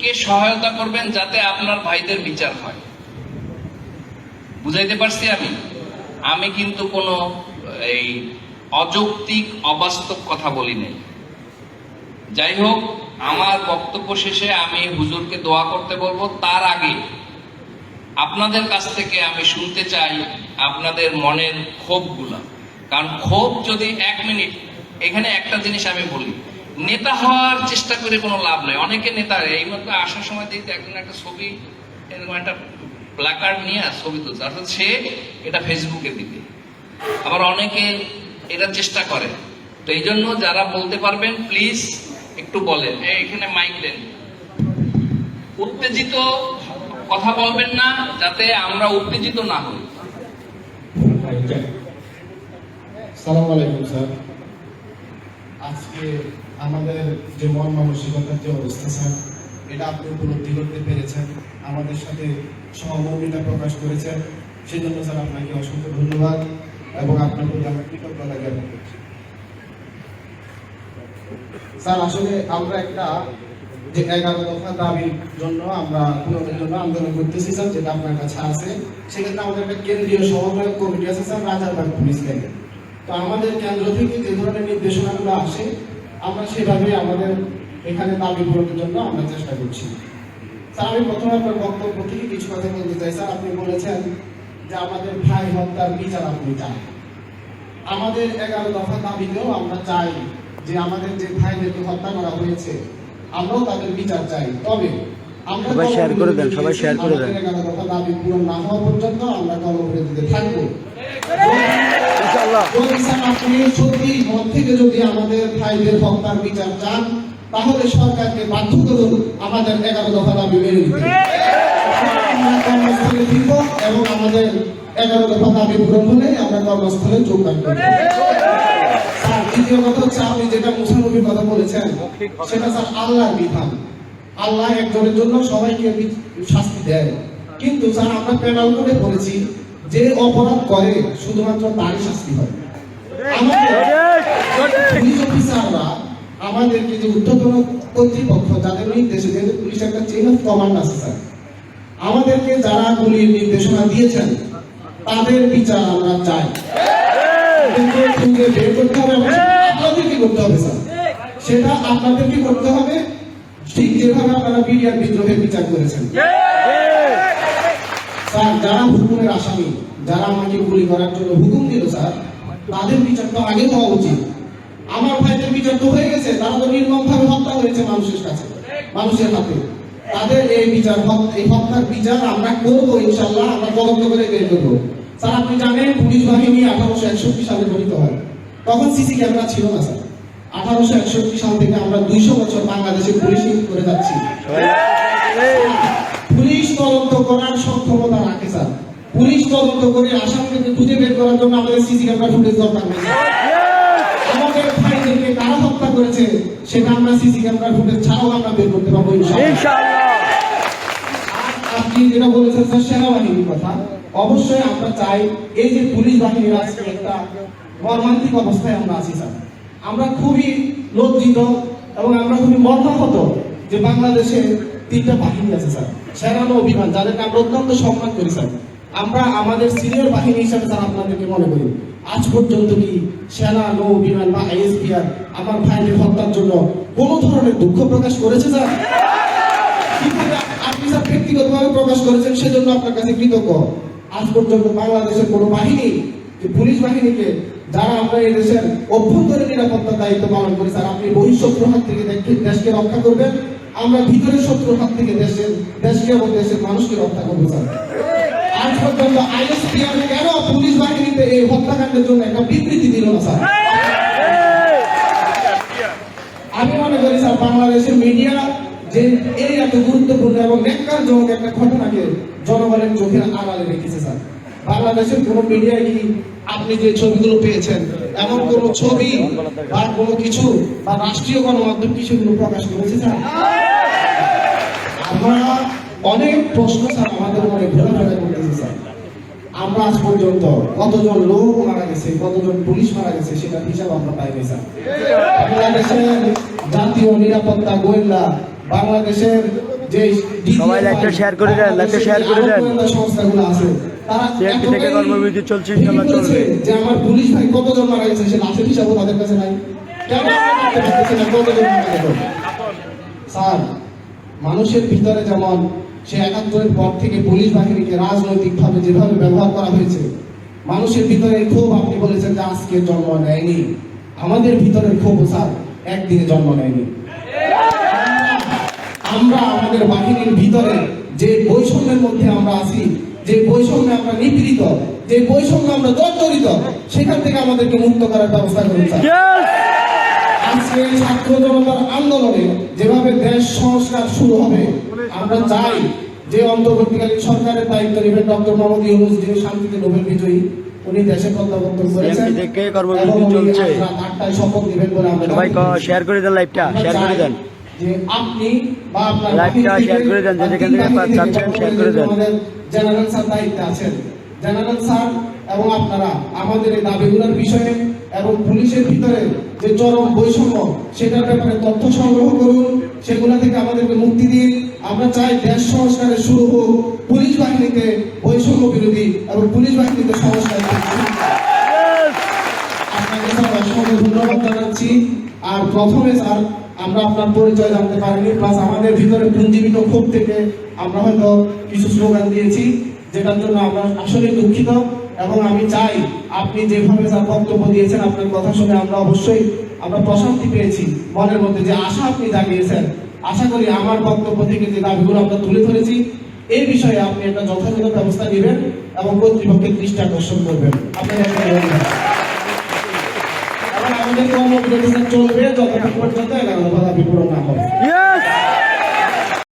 কে সহায়তা করবেন যাতে আপনার ভাইদের বিচার হয়। বুঝাইতে পারছি আমি কিন্তু কোনো এই অযৌক্তিক অবাস্তব কথা বলি নাই। যাই হোক, আমার বক্তব্য শেষে আমি হুজুরকে দোয়া করতে বলবো। তার আগে আপনাদের কাছ থেকে আমি শুনতে চাই আপনাদের মনের ক্ষোভগুলা। কারণ ক্ষোভ যদি 1 মিনিট, এখানে একটা জিনিস আমি বলি, নেতা হওয়ার চেষ্টা করে কোনো লাভ নেই। অনেকে নেতা, এই মতো আসার সময় দেখতে একজন একটা ছবি, এরকম একটা প্ল্যাকার্ড নিয়ে ছবি তুলছে, অর্থাৎ সে এটা ফেসবুকে দিবে। আবার অনেকে এটা চেষ্টা করে। তো এই জন্য যারা বলতে পারবেন প্লিজ একটু বলেন, এখানে মাইক দেন। উত্তেজিত কথা বলবেন না, যাতে আমরা উত্তেজিত না হই। সালাম আলাইকুম স্যার। আজকে আমাদের যে মন মানসিকতার যে অবস্থা স্যার, এটা আপনি উপলব্ধি করতে পেরেছেন, আমাদের সাথে সহমর্মিতা প্রকাশ করেছেন, সেজন্য স্যার আপনাকে অসংখ্য ধন্যবাদ এবং আপনার প্রতি আমরা কৃতজ্ঞতা জ্ঞাপন করছি। স্যার, আসলে আমরা একটা যে 11 দফা দাবির জন্য আমরা পূরণের জন্য আন্দোলন করতেছি স্যার, যেটা আপনার কাছে আছে। সেক্ষেত্রে আমাদের একটা কেন্দ্রীয় সমন্বয়ক কমিটি আছে স্যার, রাজারবাগ পুলিশ লাইনে। তো আমাদের কেন্দ্র থেকে যে ধরনের নির্দেশনাগুলো আসে, আমরা সেভাবে আমাদের এখানে দাবি পূরণের জন্য আমরা চেষ্টা করছি। স্যার, আমি প্রথমে আপনার বক্তব্য থেকে কিছু কথা বলতে চাই স্যার। আপনি বলেছেন যে আমাদের ভাই হত্যার বিচার আপনি চান। আমাদের 11 দফা দাবিতেও আমরা চাই যে আমাদের যে ভাইদেরকে হত্যা করা হয়েছে, আমরাও তাদের বিচার চাই। তবে আমরা সবাই শেয়ার করে দেন, সবাই শেয়ার করে দেন। 11 দফা দাবি পূরণ না হওয়া পর্যন্ত আমরা কর্মবিরতিতে থাকবো। যদি স্যার আপনি সত্যি মন থেকে যদি আমাদের ভাইদের হত্যার বিচার চান, তাহলে সরকারকে বাধ্য করুন আমাদের 11 দফা দাবি মেনে নিতে। আমরা কর্মস্থলে ফিরব এবং আমাদের 11 দফা দাবি পূরণ হলে আমরা কর্মস্থলে যোগদান করব। স্যার, দ্বিতীয় কথা হচ্ছে আপনি যেটা মুসানবীর কথা বলেছেন, সেটা স্যার আল্লাহর বিধান। আল্লাহ একজনের জন্য সবাইকে শাস্তি দেয়, কিন্তু স্যার আমরা প্যানেল করে বলেছি যে অপরাধ করে শুধুমাত্র তারই শাস্তি হয়। পুলিশ অফিসাররা আমাদেরকে যে ঊর্ধ্বতন কর্তৃপক্ষ, যাদের নির্দেশে, যেহেতু পুলিশ একটা চেইন অফ কমান্ড আছে স্যার, আমাদেরকে যারা গুলির নির্দেশনা দিয়েছেন তাদের বিচার আমরা চাই। বের করতে হবে, আপনাদেরকে করতে হবে স্যার, সেটা আপনাদেরকে করতে হবে, ঠিক যেভাবে আপনারা বিডিআর বিদ্রোহের বিচার করেছেন। স্যার, যারা হুকুমের আসামি, যারা আমাকে গুলি করার জন্য হুকুম দিল স্যার, তাদের বিচার তো আগে হওয়া উচিত। আমার ভাইদের বিচার তো হয়ে গেছে, তারা তো নির্মমভাবে হত্যা হয়েছে মানুষের কাছে, মানুষের হাতে। তাদের এই বিচার, এই হত্যার বিচার আমরা করবো ইনশাল্লাহ, আমরা তদন্ত করে বের করবো। স্যার, আপনি জানেন পুলিশ বাহিনী 1861 সালে গঠিত হয়, তখন সিসি ক্যামেরা ছিল না স্যার। 1861 সাল থেকে আমরা 200 বছর বাংলাদেশে পুলিশ করে যাচ্ছি। পুলিশ তদন্ত করার সক্ষমতা রাখে স্যার। পুলিশ তদন্ত করে আসামিদেরকে খুঁজে বের করার জন্য আমাদের সিসি ক্যামেরা ফুটেজ দরকার নেই। আমাদের ভাইদেরকে কারা হত্যা করেছে সেটা আমরা সিসি ক্যামেরা ফুটেজ ছাড়াও আমরা বের করতে পারবো ইনশাআল্লাহ। আপনি যেটা বলেছেন স্যার সেনাবাহিনীর কথা, অবশ্যই আমরা চাই এই যে পুলিশ বাহিনীর আজকে একটা মর্মান্তিক অবস্থায় আমরা আছি স্যার। আমরা খুবই লজ্জিত এবং আমরা খুবই মর্মাহত যে বাংলাদেশে 3টা বাহিনী আছে স্যার, সেনা নৌ বিমান, যাদেরকে আমরা অত্যন্ত সম্মান করি স্যার। আমরা আমাদের সিনিয়র বাহিনী হিসাবে স্যার আপনাদেরকে মনে করি। আজ পর্যন্ত কি সেনা নৌ বিমান বা আইএসপিআর আমার ভাইদের হত্যার জন্য কোনো ধরনের দুঃখ প্রকাশ করেছে স্যার? আপনি স্যার ব্যক্তিগতভাবে প্রকাশ করেছেন, সেজন্য আপনার কাছে কৃতজ্ঞ। আজ পর্যন্ত বাংলাদেশের কোনো বাহিনী, পুলিশ বাহিনীকে, যারা আমরা এই দেশের অভ্যন্তরীণ নিরাপত্তার দায়িত্ব পালন করি স্যার, আপনি বহিঃশত্রুর হাত থেকে দেশকে রক্ষা করবেন, আমরা ভিতরের শত্রুর হাত থেকে দেশকে এবং দেশের মানুষকে রক্ষা করবো স্যার। আজ পর্যন্ত আইএসপিআর কেন পুলিশ বাহিনীতে এই হত্যাকাণ্ডের জন্য একটা বিবৃতি দিল না স্যার? আমি মনে করি স্যার বাংলাদেশের মিডিয়া যে এই এত গুরুত্বপূর্ণ এবং ন্যাক্কারজনক একটা ঘটনাকে জনগণের চোখের আড়ালে রেখেছে স্যার। বাংলাদেশের কোন মিডিয়ায় কি আপনি যে ছবিগুলো পেয়েছেন এমন কোন ছবি বা কোনো কিছু বা রাষ্ট্রীয় গণমাধ্যম কিছুগুলো প্রকাশ করেছে স্যার? আমরা অনেক প্রশ্ন স্যার আমাদের মনে ঘোরাফেরা করতেছি স্যার। আমরা আজ পর্যন্ত কতজন লোক মারা গেছে, কতজন পুলিশ মারা গেছে, সেটা হিসাব আমরা পাইনি স্যার। বাংলাদেশের জাতীয় নিরাপত্তা গোয়েন্দা, বাংলাদেশের যে সবাই লাইভটা share করে দেন, লাইভটা share করে দেন। গোয়েন্দা সংস্থাগুলো আছে তারা CRP থেকে এতটাই কর্মবিরতি চলছে, ভেঙে ইনশাআল্লাহ পড়েছে চলবে। যে আমার পুলিশ ভাই কতজন মারা গেছে সে লাশের হিসাবও তাদের কাছে নাই। কেন আমরা করতে পারতেছি না কতজন মারা গেল? স্যার, মানুষের ভিতরে যেমন সে ৭১-এর পর থেকে পুলিশ বাহিনীকে রাজনৈতিকভাবে যেভাবে ব্যবহার করা হয়েছে, মানুষের ভিতরে ক্ষোভ আপনি বলেছেন যে আজকে জন্ম নেয়নি, আমাদের ভিতরে ক্ষোভ স্যার একদিনে জন্ম নেয়নি। আমরা আমাদের বাহিনীর ভিতরে যে বৈষম্যের মধ্যে আমরা আছি, যে বৈষম্যে আমরা নিপীড়িত, যে বৈষম্যে আমরা জর্জরিত, সেখান থেকে আমাদেরকে মুক্ত করার ব্যবস্থা করুন স্যার। আজকে ছাত্র জনতার আন্দোলনে যেভাবে দেশ সংস্কার শুরু হবে, আমরা চাই যে অন্তর্বর্তীকালীন সরকারের দায়িত্ব নেবেন ডক্টর মোহাম্মদ ইউনূস, যিনি শান্তিতে নোবেল বিজয়ী, উনি দেশে প্রত্যাবর্তন করেছেন CRP থেকে কর্মবিরতি এবং উনি চলছে। আজ রাত ৮টায় শপথ নেবেন বলে আমরা সবাই জানি। শেয়ার করে দেন, লাইভটা আমরা শেয়ার করে চাই দেন। যে আপনি বা আপনার লাইভটা বাহিনী share থেকে করে দেন, যে বা যেখান থেকে বাহিনী চাচ্ছেন থেকে share করে দেন। আমাদের জেনারেল স্যার দায়িত্বে আছেন। জেনারেল স্যার এবং আপনারা আমাদের এই দাবিগুলোর বিষয়ে এবং পুলিশের ভিতরে যে চরম বৈষম্য সেটার ব্যাপারে তথ্য সংগ্রহ করুন, সেগুলো থেকে আমাদেরকে মুক্তি দিন। আমরা চাই দেশ সংস্কারের শুরু হোক, পুলিশ বাহিনীতে বৈষম্য বিরোধী এবং পুলিশ বাহিনীতে সংস্কার আপনাকে স্যার অসংখ্য ধন্যবাদ জানাচ্ছি। আর প্রথমে স্যার আমরা আপনার পরিচয় জানতে পারিনি, প্লাস আমাদের ভিতরে পুঞ্জীবিত ক্ষোভ থেকে আমরা হয়তো কিছু স্লোগান দিয়েছি, যেটার জন্য আমরা আসলে দুঃখিত। এবং আমি চাই আপনি যেভাবে স্যার বক্তব্য দিয়েছেন, আপনার কথা শুনে আমরা প্রশান্তি পেয়েছি মনের মধ্যে, যে আশা আপনি জাগিয়েছেন। আশা করি আমার বক্তব্য থেকে যে দাবিগুলো আমরা তুলে ধরেছি এই বিষয়ে আপনি একটা যথাযথ ব্যবস্থা নেবেন এবং কর্তৃপক্ষের দৃষ্টি আকর্ষণ করবেন। আপনাদের আমাদের কর্মবিরতি চলবে যতক্ষণ পর্যন্ত 11 দফা দাবি পূরণ না হবে।